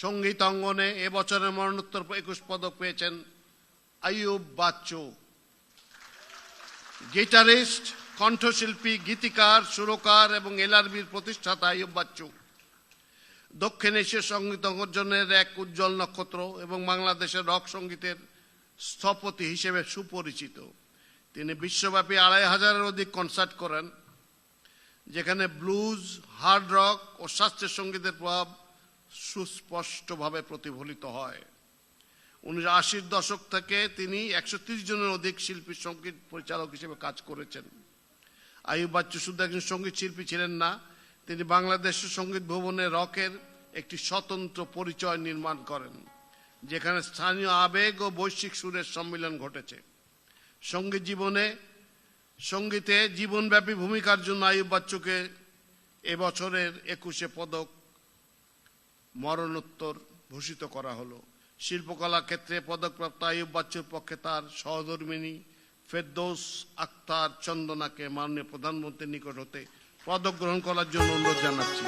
সঙ্গীত অঙ্গনে এবছরের মরণোত্তর 21 পদক পেয়েছেন আইয়ুব বাচ্চু। গিটারিস্ট, কণ্ঠশিল্পী, গীতিকার, সুরকার এবং এলআরবির প্রতিষ্ঠাতা আইয়ুব বাচ্চু দক্ষিণ এশীয় সঙ্গীত অঙ্গনের এক উজ্জ্বল নক্ষত্র এবং বাংলাদেশের রক সঙ্গীতের স্থপতি হিসেবে সুপরিচিত। তিনি বিশ্বব্যাপী 2500-এর অধিক কনসার্ট করেন, যেখানে ব্লুজ, হার্ড রক ও শাস্ত্রীয় সঙ্গীতের প্রভাব সুস্পষ্টভাবে প্রতিফলিত হয়। 1980-র দশক থেকে তিনি 130 জনের অধিক শিল্পীর সঙ্গীত পরিচালক হিসেবে কাজ করেছেন। আইয়ুব বাচ্চু শুধু একজন সঙ্গীত শিল্পী ছিলেন না, তিনি বাংলাদেশের সঙ্গীত ভবনে রকের একটি স্বতন্ত্র পরিচয় নির্মাণ করেন, যেখানে স্থানীয় আবেগ ও বৈশ্বিক সুরের সম্মিলন ঘটেছে। সঙ্গীতে জীবনব্যাপী ভূমিকার জন্য আইয়ুব বাচ্চুকে এবছরের 21 পদক মরণোত্তর ভূষিত করা হলো। শিল্পকলা ক্ষেত্রে পদকপ্রাপ্ত আইয়ুব বাচ্চুর পক্ষে তার সহধর্মিণী ফেরদৌস আক্তার চন্দনাকে মাননীয় প্রধানমন্ত্রীর নিকট হতে পদক গ্রহণ করার জন্য অনুরোধ জানাচ্ছি।